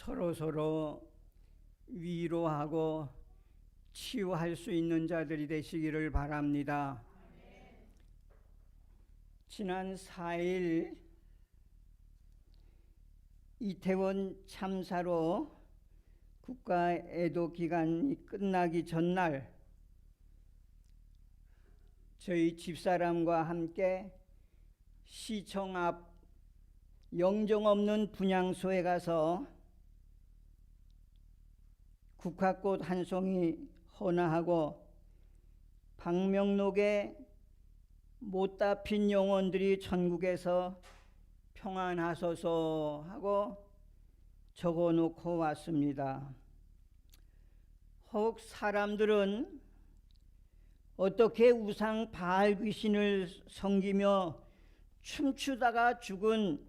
서로서로 위로하고 치유할 수 있는 자들이 되시기를 바랍니다. 지난 4일 이태원 참사로 국가 애도 기간이 끝나기 전날 저희 집사람과 함께 시청 앞 영정 없는 분향소에 가서 국화꽃 한 송이 헌화하고 방명록에 못다 핀 영혼들이 천국에서 평안하소서 하고 적어놓고 왔습니다. 혹 사람들은 어떻게 우상 바알 귀신을 섬기며 춤추다가 죽은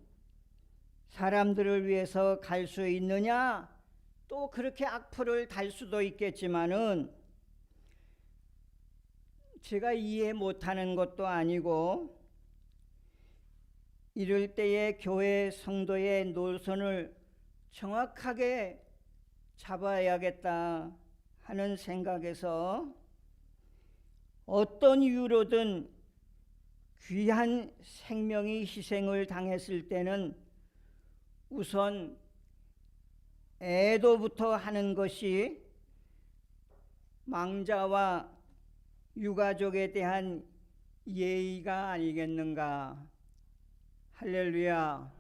사람들을 위해서 갈 수 있느냐? 또 그렇게 악플을 달 수도 있겠지만은 제가 이해 못하는 것도 아니고 이럴 때에 교회 성도의 노선을 정확하게 잡아야겠다 하는 생각에서 어떤 이유로든 귀한 생명이 희생을 당했을 때는 우선 애도부터 하는 것이 망자와 유가족에 대한 예의가 아니겠는가. 할렐루야.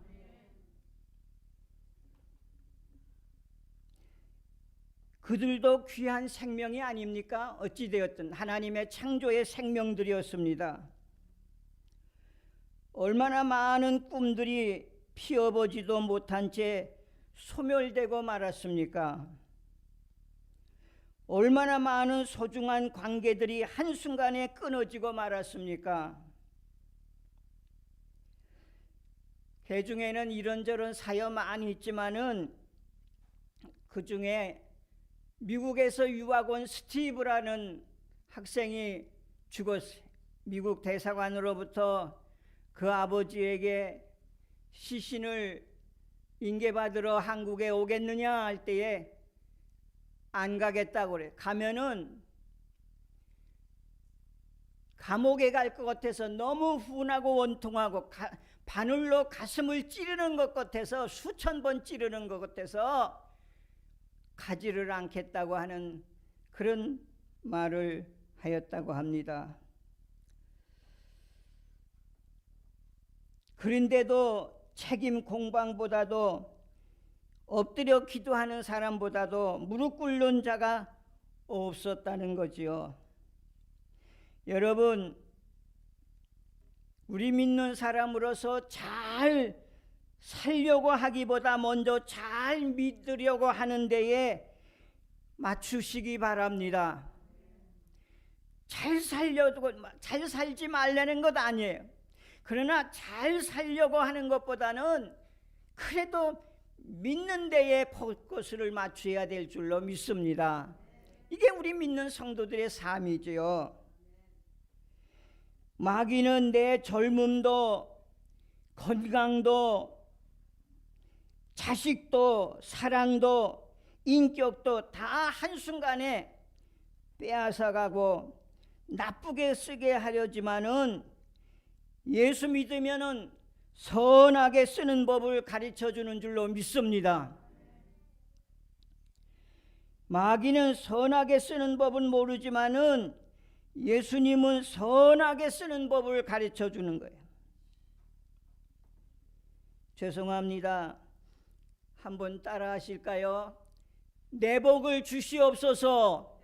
그들도 귀한 생명이 아닙니까? 어찌되었든 하나님의 창조의 생명들이었습니다. 얼마나 많은 꿈들이 피어보지도 못한 채 소멸되고 말았습니까? 얼마나 많은 소중한 관계들이 한순간에 끊어지고 말았습니까? 그 중에는 이런저런 사여 많이 있지만은 그 중에 미국에서 유학 온 스티브라는 학생이 죽었어요. 미국 대사관으로부터 그 아버지에게 시신을 인계받으러 한국에 오겠느냐 할 때에 안 가겠다고 그래. 가면은 감옥에 갈 것 같아서 너무 분하고 원통하고 바늘로 가슴을 찌르는 것 같아서 수천 번 찌르는 것 같아서 가지를 않겠다고 하는 그런 말을 하였다고 합니다. 그런데도 책임 공방보다도 엎드려 기도하는 사람보다도 무릎 꿇는 자가 없었다는 거지요. 여러분, 우리 믿는 사람으로서 잘 살려고 하기보다 먼저 잘 믿으려고 하는 데에 맞추시기 바랍니다. 잘 살지 말라는 것 아니에요. 그러나 잘 살려고 하는 것보다는 그래도 믿는 데에 포커스를 맞춰야 될 줄로 믿습니다. 이게 우리 믿는 성도들의 삶이지요. 마귀는 내 젊음도 건강도 자식도 사랑도 인격도 다 한순간에 빼앗아가고 나쁘게 쓰게 하려지만은 예수 믿으면은 선하게 쓰는 법을 가르쳐 주는 줄로 믿습니다. 마귀는 선하게 쓰는 법은 모르지만은 예수님은 선하게 쓰는 법을 가르쳐 주는 거예요. 죄송합니다. 한번 따라 하실까요? 내 복을 주시옵소서.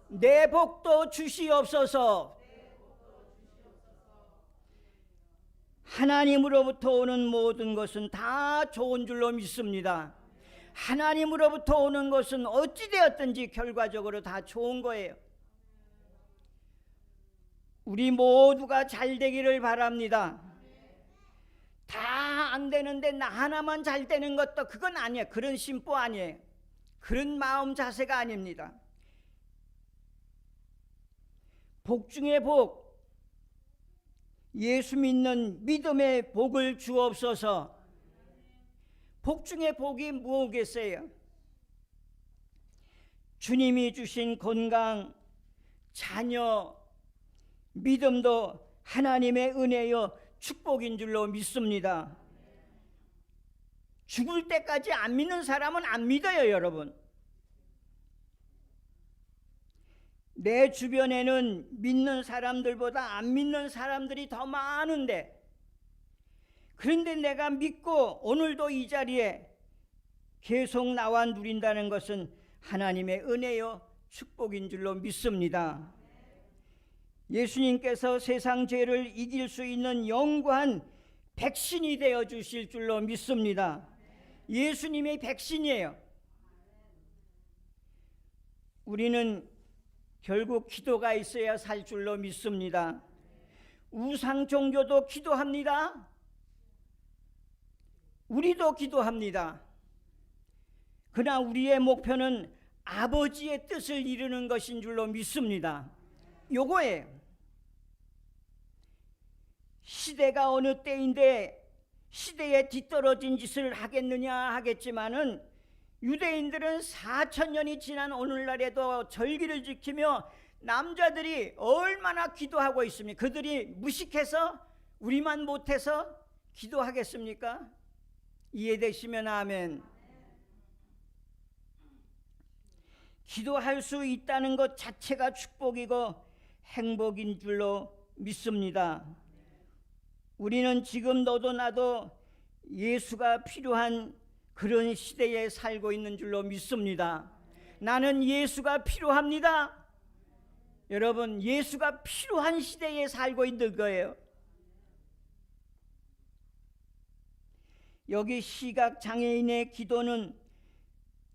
내 복도 주시옵소서. 하나님으로부터 오는 모든 것은 다 좋은 줄로 믿습니다. 하나님으로부터 오는 것은 어찌되었든지 결과적으로 다 좋은 거예요. 우리 모두가 잘 되기를 바랍니다. 다 안 되는데 나 하나만 잘 되는 것도 그건 아니에요. 그런 심보 아니에요. 그런 마음 자세가 아닙니다. 복 중에 복, 예수 믿는 믿음의 복을 주옵소서. 복 중에 복이 무엇겠어요? 주님이 주신 건강, 자녀, 믿음도 하나님의 은혜요 축복인 줄로 믿습니다. 죽을 때까지 안 믿는 사람은 안 믿어요, 여러분. 내 주변에는 믿는 사람들보다 안 믿는 사람들이 더 많은데, 그런데 내가 믿고 오늘도 이 자리에 계속 나와 누린다는 것은 하나님의 은혜요 축복인 줄로 믿습니다. 예수님께서 세상 죄를 이길 수 있는 영구한 백신이 되어 주실 줄로 믿습니다. 예수님의 백신이에요. 우리는 결국 기도가 있어야 살 줄로 믿습니다. 우상 종교도 기도합니다. 우리도 기도합니다. 그러나 우리의 목표는 아버지의 뜻을 이루는 것인 줄로 믿습니다. 요거예요. 시대가 어느 때인데 시대에 뒤떨어진 짓을 하겠느냐 하겠지만은, 유대인들은 4,000년이 지난 오늘날에도 절기를 지키며 남자들이 얼마나 기도하고 있습니까? 그들이 무식해서, 우리만 못해서 기도하겠습니까? 이해되시면 아멘. 기도할 수 있다는 것 자체가 축복이고 행복인 줄로 믿습니다. 우리는 지금 너도 나도 예수가 필요한 그런 시대에 살고 있는 줄로 믿습니다. 나는 예수가 필요합니다. 여러분, 예수가 필요한 시대에 살고 있는 거예요. 여기 시각장애인의 기도는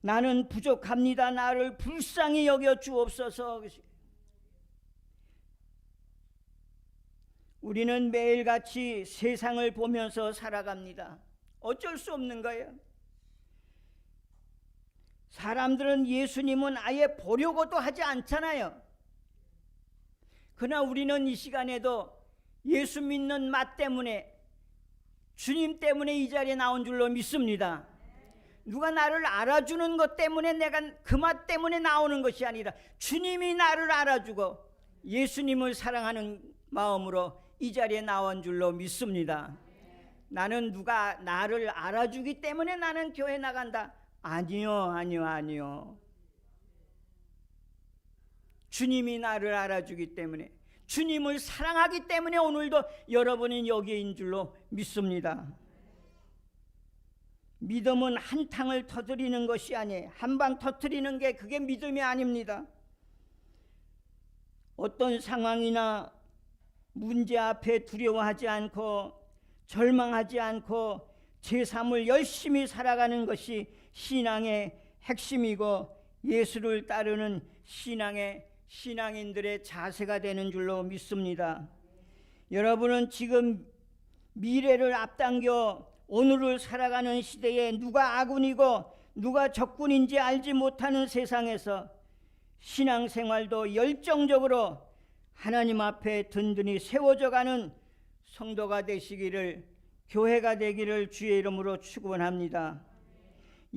나는 부족합니다. 나를 불쌍히 여겨 주옵소서. 우리는 매일같이 세상을 보면서 살아갑니다. 어쩔 수 없는 거예요. 사람들은 예수님은 아예 보려고도 하지 않잖아요. 그러나 우리는 이 시간에도 예수 믿는 맛 때문에, 주님 때문에 이 자리에 나온 줄로 믿습니다. 누가 나를 알아주는 것 때문에, 내가 그 맛 때문에 나오는 것이 아니라 주님이 나를 알아주고 예수님을 사랑하는 마음으로 이 자리에 나온 줄로 믿습니다. 나는 누가 나를 알아주기 때문에 나는 교회 나간다. 아니요. 주님이 나를 알아주기 때문에, 주님을 사랑하기 때문에 오늘도 여러분이 여기인 줄로 믿습니다. 믿음은 한탕을 터뜨리는 것이 아니에요. 한 방 터뜨리는 게 그게 믿음이 아닙니다. 어떤 상황이나 문제 앞에 두려워하지 않고 절망하지 않고 제3을 열심히 살아가는 것이 신앙의 핵심이고 예수를 따르는 신앙인들의 자세가 되는 줄로 믿습니다. 여러분은 지금 미래를 앞당겨 오늘을 살아가는 시대에 누가 아군이고 누가 적군인지 알지 못하는 세상에서 신앙생활도 열정적으로 하나님 앞에 든든히 세워져 가는 성도가 되시기를, 교회가 되기를 주의 이름으로 축원합니다.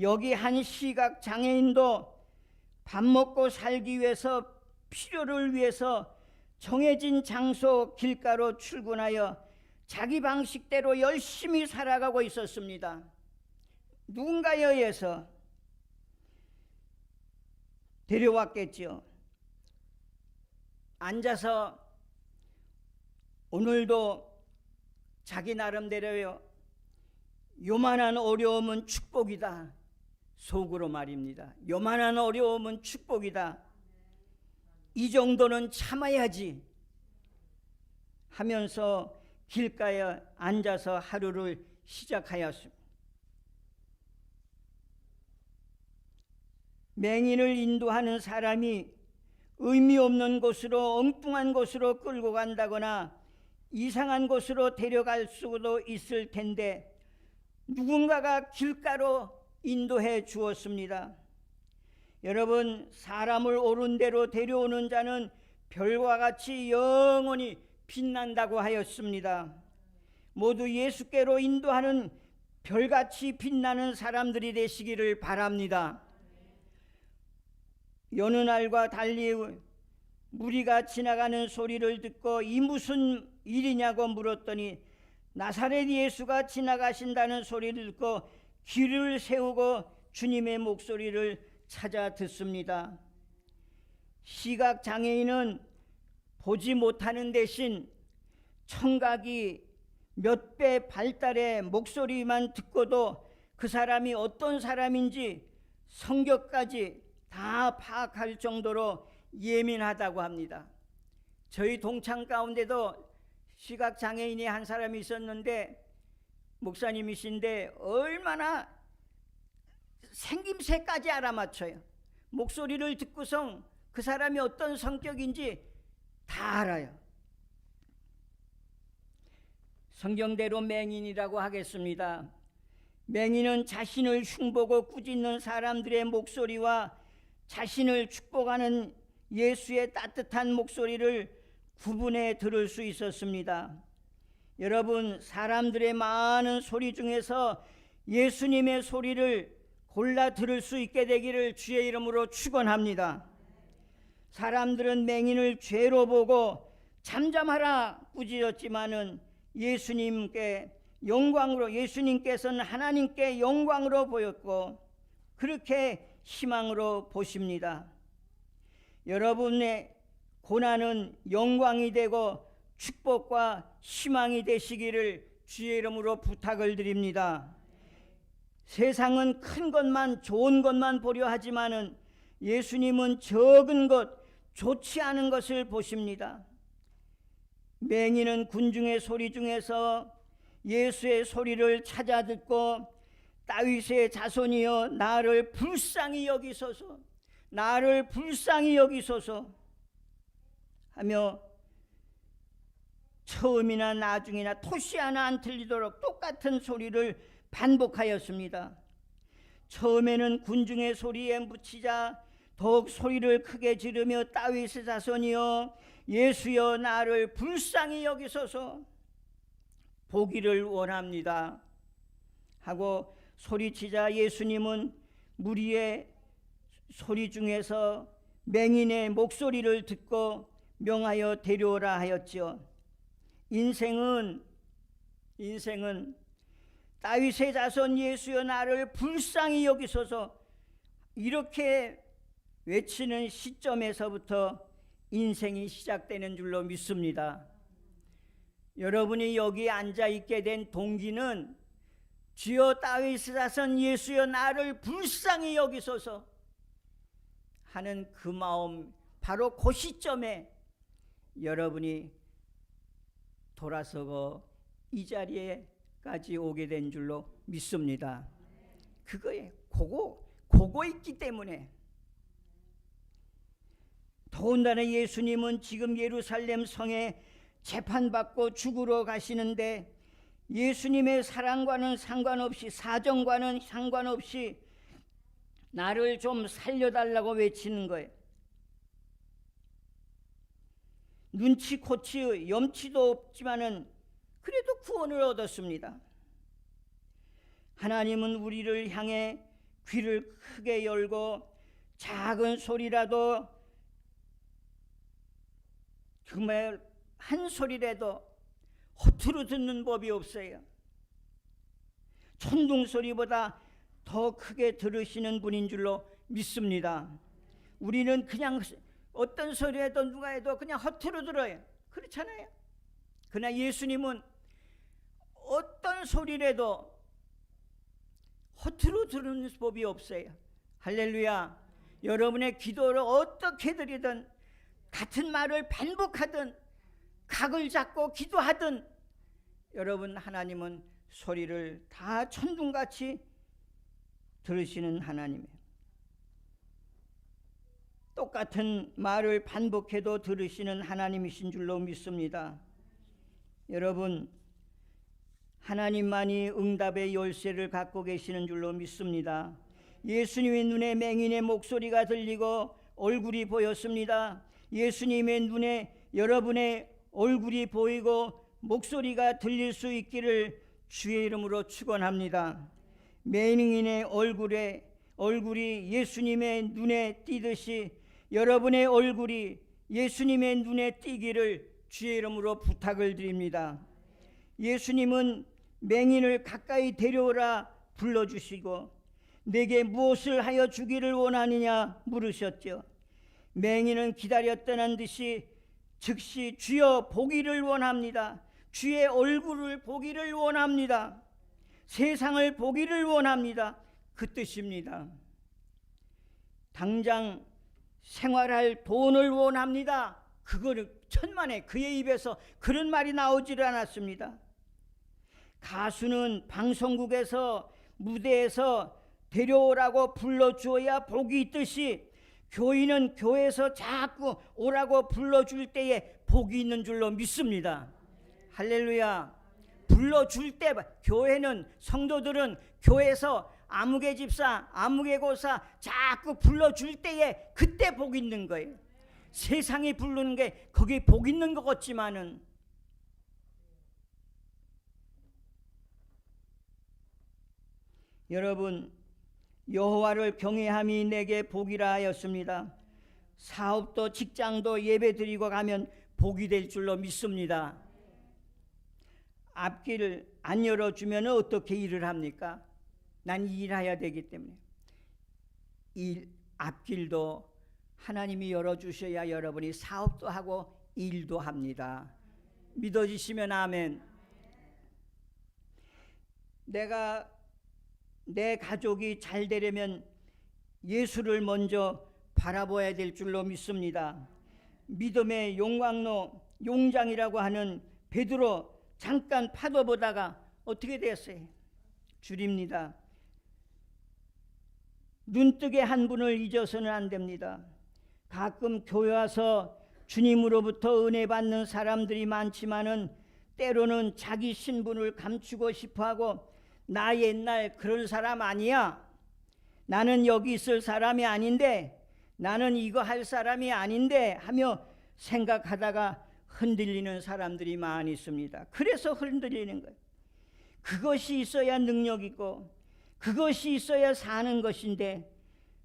여기 한 시각 장애인도 밥 먹고 살기 위해서, 필요를 위해서 정해진 장소 길가로 출근하여 자기 방식대로 열심히 살아가고 있었습니다. 누군가에 의해서 데려왔겠죠. 앉아서 오늘도 자기 나름대로요, 요만한 어려움은 축복이다, 속으로 말입니다. 요만한 어려움은 축복이다, 이 정도는 참아야지 하면서 길가에 앉아서 하루를 시작하였습니다. 맹인을 인도하는 사람이 의미 없는 곳으로, 엉뚱한 곳으로 끌고 간다거나 이상한 곳으로 데려갈 수도 있을 텐데 누군가가 길가로 인도해 주었습니다. 여러분, 사람을 옳은 대로 데려오는 자는 별과 같이 영원히 빛난다고 하였습니다. 모두 예수께로 인도하는 별같이 빛나는 사람들이 되시기를 바랍니다. 여느 날과 달리 무리가 지나가는 소리를 듣고 이 무슨 일이냐고 물었더니 나사렛 예수가 지나가신다는 소리를 듣고 귀를 세우고 주님의 목소리를 찾아 듣습니다. 시각장애인은 보지 못하는 대신 청각이 몇 배 발달해 목소리만 듣고도 그 사람이 어떤 사람인지 성격까지 다 파악할 정도로 예민하다고 합니다. 저희 동창 가운데도 시각장애인이 한 사람이 있었는데 목사님이신데 얼마나 생김새까지 알아맞혀요. 목소리를 듣고선 그 사람이 어떤 성격인지 다 알아요. 성경대로 맹인이라고 하겠습니다. 맹인은 자신을 흉보고 꾸짖는 사람들의 목소리와 자신을 축복하는 예수의 따뜻한 목소리를 구분해 들을 수 있었습니다. 여러분, 사람들의 많은 소리 중에서 예수님의 소리를 골라 들을 수 있게 되기를 주의 이름으로 축원합니다. 사람들은 맹인을 죄로 보고 잠잠하라 꾸짖었지만은 예수님께서는 하나님께 영광으로 보였고 그렇게 희망으로 보십니다. 여러분의 고난은 영광이 되고 축복과 희망이 되시기를 주의 이름으로 부탁을 드립니다. 세상은 큰 것만 좋은 것만 보려 하지만은 예수님은 적은 것, 좋지 않은 것을 보십니다. 맹인은 군중의 소리 중에서 예수의 소리를 찾아 듣고 다윗의 자손이여 나를 불쌍히 여기소서, 나를 불쌍히 여기소서 하며 처음이나 나중이나 토시 하나 안 틀리도록 똑같은 소리를 반복하였습니다. 처음에는 군중의 소리에 묻히자 더욱 소리를 크게 지르며 다윗의 자손이여 예수여 나를 불쌍히 여기소서 보기를 원합니다 하고 소리치자 예수님은 무리의 소리 중에서 맹인의 목소리를 듣고 명하여 데려오라 하였지요. 인생은 다윗의 자손 예수여 나를 불쌍히 여기소서 이렇게 외치는 시점에서부터 인생이 시작되는 줄로 믿습니다. 여러분이 여기 앉아있게 된 동기는 주여 다윗의 자손 예수여 나를 불쌍히 여기소서 하는 그 마음, 바로 그 시점에 여러분이 돌아서고 이 자리에까지 오게 된 줄로 믿습니다. 그거에 고고 있기 때문에. 더군다나 예수님은 지금 예루살렘 성에 재판받고 죽으러 가시는데 예수님의 사랑과는 상관없이, 사정과는 상관없이 나를 좀 살려달라고 외치는 거예요. 눈치 코치 염치도 없지만은 그래도 구원을 얻었습니다. 하나님은 우리를 향해 귀를 크게 열고 작은 소리라도 정말 한 소리라도 허투루 듣는 법이 없어요. 천둥 소리보다 더 크게 들으시는 분인 줄로 믿습니다. 우리는 그냥 어떤 소리에도 누가 해도 그냥 허투루 들어요. 그렇잖아요. 그러나 예수님은 어떤 소리라도 허투루 들으는 법이 없어요. 할렐루야. 여러분의 기도를 어떻게 드리든 같은 말을 반복하든 각을 잡고 기도하든 여러분 하나님은 소리를 다 천둥같이 들으시는 하나님이에요. 똑같은 말을 반복해도 들으시는 하나님이신 줄로 믿습니다. 여러분 하나님만이 응답의 열쇠를 갖고 계시는 줄로 믿습니다. 예수님의 눈에 맹인의 목소리가 들리고 얼굴이 보였습니다. 예수님의 눈에 여러분의 얼굴이 보이고 목소리가 들릴 수 있기를 주의 이름으로 축원합니다. 매닝인의 얼굴이 예수님의 눈에 띄듯이 여러분의 얼굴이 예수님의 눈에 띄기를 주의 이름으로 부탁을 드립니다. 예수님은 맹인을 가까이 데려오라 불러주시고 내게 무엇을 하여 주기를 원하느냐 물으셨죠. 맹인은 기다렸다는 듯이 즉시 주여 보기를 원합니다. 주의 얼굴을 보기를 원합니다. 세상을 보기를 원합니다. 그 뜻입니다. 당장 생활할 돈을 원합니다. 그거는 천만에 그의 입에서 그런 말이 나오질 않았습니다. 가수는 방송국에서 무대에서 데려오라고 불러주어야 복이 있듯이 교인은 교회에서 자꾸 오라고 불러줄 때에 복이 있는 줄로 믿습니다. 할렐루야. 불러줄 때 교회는 성도들은 교회에서 아무개 집사 아무개 고사 자꾸 불러줄 때에 그때 복 있는 거예요. 세상이 부르는 게 거기 복 있는 것 같지만은 여러분 여호와를 경외함이 내게 복이라 하였습니다. 사업도 직장도 예배드리고 가면 복이 될 줄로 믿습니다. 앞길을 안 열어주면 어떻게 일을 합니까? 난 일해야 되기 때문에 앞길도 하나님이 열어주셔야 여러분이 사업도 하고 일도 합니다. 믿어지시면 아멘. 내가 내 가족이 잘 되려면 예수를 먼저 바라봐야 될 줄로 믿습니다. 믿음의 용광로 용장이라고 하는 베드로 잠깐 파도 보다가 어떻게 됐어요? 줄입니다. 눈뜨게 한 분을 잊어서는 안 됩니다. 가끔 교회 와서 주님으로부터 은혜 받는 사람들이 많지만은 때로는 자기 신분을 감추고 싶어하고 나 옛날 그런 사람 아니야. 나는 여기 있을 사람이 아닌데 나는 이거 할 사람이 아닌데 하며 생각하다가 흔들리는 사람들이 많이 있습니다. 그래서 흔들리는 거예요. 그것이 있어야 능력이고 그것이 있어야 사는 것인데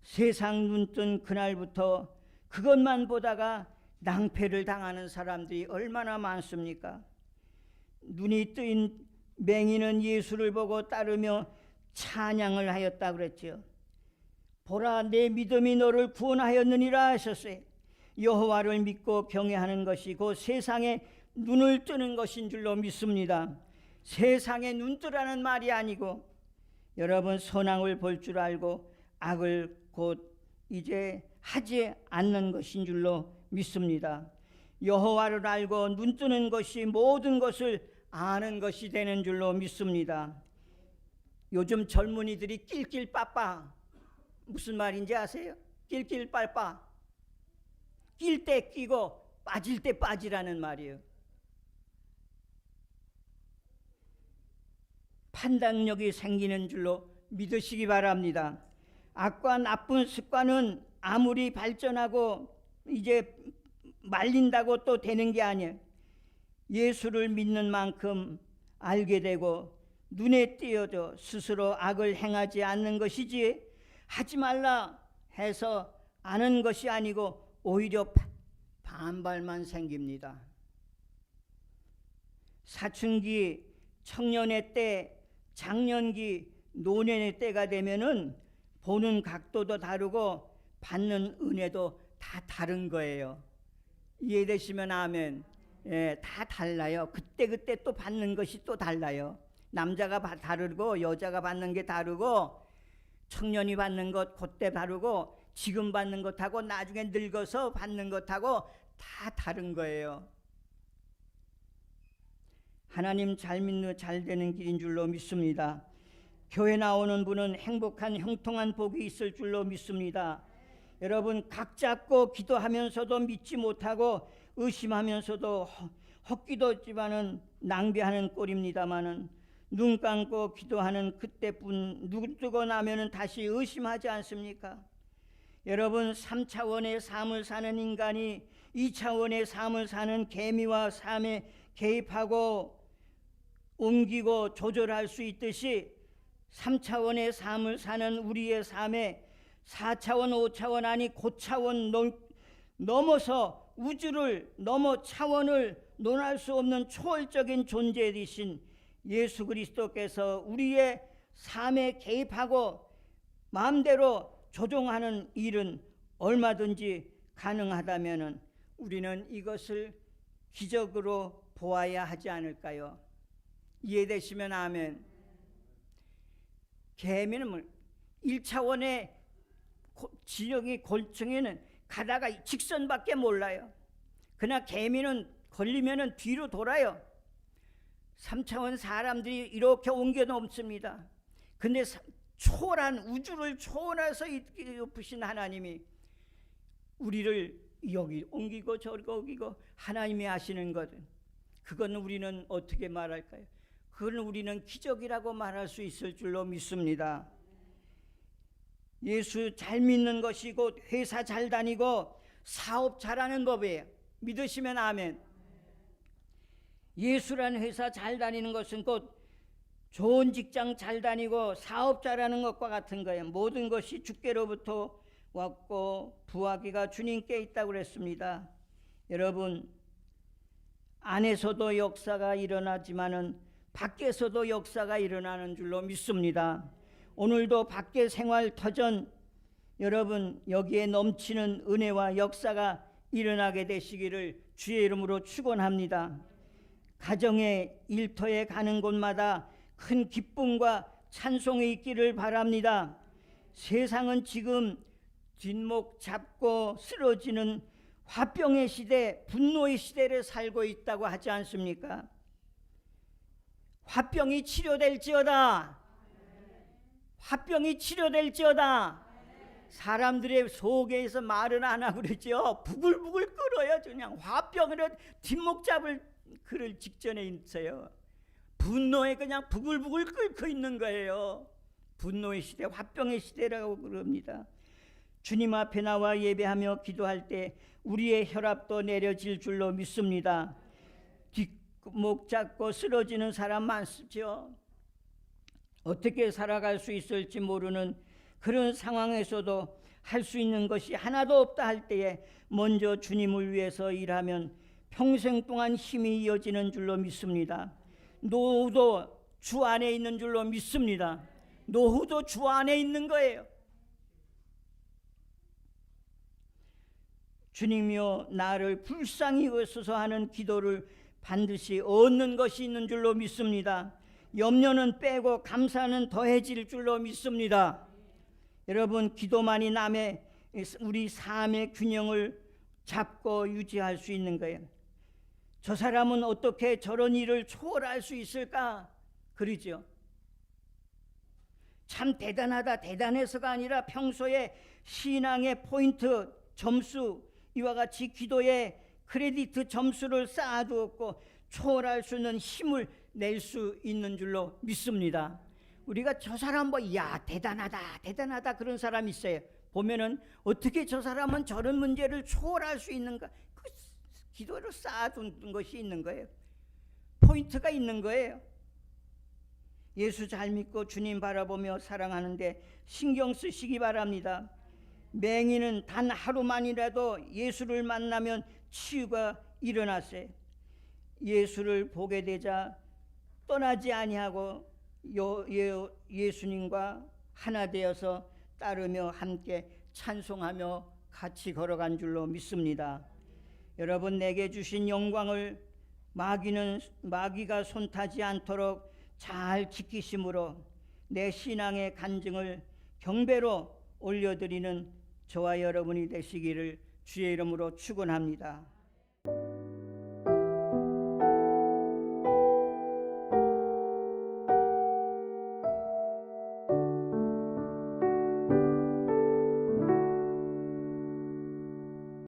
세상 눈뜬 그날부터 그것만 보다가 낭패를 당하는 사람들이 얼마나 많습니까? 눈이 뜨인 맹인은 예수를 보고 따르며 찬양을 하였다 그랬죠. 보라 내 믿음이 너를 구원하였느니라 하셨어요. 여호와를 믿고 경외하는 것이 곧 세상에 눈을 뜨는 것인 줄로 믿습니다. 세상에 눈 뜨라는 말이 아니고 여러분 선악을 볼 줄 알고 악을 곧 이제 하지 않는 것인 줄로 믿습니다. 여호와를 알고 눈 뜨는 것이 모든 것을 아는 것이 되는 줄로 믿습니다. 요즘 젊은이들이 낄낄빠빠 무슨 말인지 아세요? 낄낄빠빠 낄 때 끼고 빠질 때 빠지라는 말이에요. 판단력이 생기는 줄로 믿으시기 바랍니다. 악과 나쁜 습관은 아무리 발전하고 이제 말린다고 또 되는 게 아니에요. 예수를 믿는 만큼 알게 되고 눈에 띄어도 스스로 악을 행하지 않는 것이지 하지 말라 해서 아는 것이 아니고 오히려 반발만 생깁니다. 사춘기, 청년의 때, 장년기, 노년의 때가 되면은 보는 각도도 다르고 받는 은혜도 다 다른 거예요. 이해되시면 아멘. 예, 다 달라요. 그때 또 받는 것이 또 달라요. 남자가 다르고 여자가 받는 게 다르고 청년이 받는 것 그때 다르고 지금 받는 것하고 나중에 늙어서 받는 것하고 다 다른 거예요. 하나님 잘 믿는 잘 되는 길인 줄로 믿습니다. 교회 나오는 분은 행복한 형통한 복이 있을 줄로 믿습니다. 여러분 각 잡고 기도하면서도 믿지 못하고 의심하면서도 헛기도지만은 낭비하는 꼴입니다마는 눈 감고 기도하는 그때뿐 눈 뜨고 나면은 다시 의심하지 않습니까? 여러분 3차원의 삶을 사는 인간이 2차원의 삶을 사는 개미와 삶에 개입하고 옮기고 조절할 수 있듯이 3차원의 삶을 사는 우리의 삶에 4차원, 5차원 아니 고차원 넘어서 우주를 넘어 차원을 논할 수 없는 초월적인 존재이신 예수 그리스도께서 우리의 삶에 개입하고 마음대로 조종하는 일은 얼마든지 가능하다면 우리는 이것을 기적으로 보아야 하지 않을까요? 이해되시면 아멘. 개미는 1차원의 지형이 골청에는 가다가 직선밖에 몰라요. 그러나 개미는 걸리면 뒤로 돌아요. 3차원 사람들이 이렇게 옮겨 넘습니다. 근데 초월한 우주를 초월해서 엎으신 하나님이 우리를 여기 옮기고 저기 옮기고 하나님이 하시는 것은 그건 우리는 어떻게 말할까요? 그건 우리는 기적이라고 말할 수 있을 줄로 믿습니다. 예수 잘 믿는 것이 곧 회사 잘 다니고 사업 잘하는 법이에요. 믿으시면 아멘. 예수란 회사 잘 다니는 것은 곧 좋은 직장 잘 다니고 사업 잘하는 것과 같은 거예요. 모든 것이 주께로부터 왔고 부하기가 주님께 있다고 그랬습니다. 여러분, 안에서도 역사가 일어나지만은 밖에서도 역사가 일어나는 줄로 믿습니다. 오늘도 밖에 생활 터전 여러분 여기에 넘치는 은혜와 역사가 일어나게 되시기를 주의 이름으로 축원합니다. 가정의 일터에 가는 곳마다 큰 기쁨과 찬송이 있기를 바랍니다. 세상은 지금 뒷목 잡고 쓰러지는 화병의 시대, 분노의 시대를 살고 있다고 하지 않습니까? 화병이 치료될지어다. 화병이 치료될지어다. 사람들의 속에서 말은 안 하고 그러죠. 부글부글 끓어요. 그냥 화병으로 뒷목 잡을 그럴 직전에 있어요. 분노에 그냥 부글부글 끓고 있는 거예요. 분노의 시대, 화병의 시대라고 그럽니다. 주님 앞에 나와 예배하며 기도할 때 우리의 혈압도 내려질 줄로 믿습니다. 뒷목 잡고 쓰러지는 사람 많죠. 어떻게 살아갈 수 있을지 모르는 그런 상황에서도 할 수 있는 것이 하나도 없다 할 때에 먼저 주님을 위해서 일하면 평생 동안 힘이 이어지는 줄로 믿습니다. 노후도 주 안에 있는 줄로 믿습니다. 노후도 주 안에 있는 거예요. 주님이여 나를 불쌍히 여기소서 하는 기도를 반드시 얻는 것이 있는 줄로 믿습니다. 염려는 빼고 감사는 더해질 줄로 믿습니다. 여러분, 기도만이 남의 우리 삶의 균형을 잡고 유지할 수 있는 거예요. 저 사람은 어떻게 저런 일을 초월할 수 있을까? 그러죠. 참 대단하다, 대단해서가 아니라 평소에 신앙의 포인트, 점수, 이와 같이 기도의 크레디트 점수를 쌓아두었고 초월할 수 있는 힘을 낼 수 있는 줄로 믿습니다. 우리가 저 사람 야 대단하다 대단하다 그런 사람 있어요. 보면은 어떻게 저 사람은 저런 문제를 초월할 수 있는가, 그 기도를 쌓아둔 것이 있는 거예요. 포인트가 있는 거예요. 예수 잘 믿고 주님 바라보며 사랑하는데 신경 쓰시기 바랍니다. 맹인은 단 하루만이라도 예수를 만나면 치유가 일어났어요. 예수를 보게 되자 떠나지 아니하고 예수님과 하나 되어서 따르며 함께 찬송하며 같이 걸어간 줄로 믿습니다. 여러분, 내게 주신 영광을 마귀가 손타지 않도록 잘 지키심으로 내 신앙의 간증을 경배로 올려드리는 저와 여러분이 되시기를 주의 이름으로 축원합니다.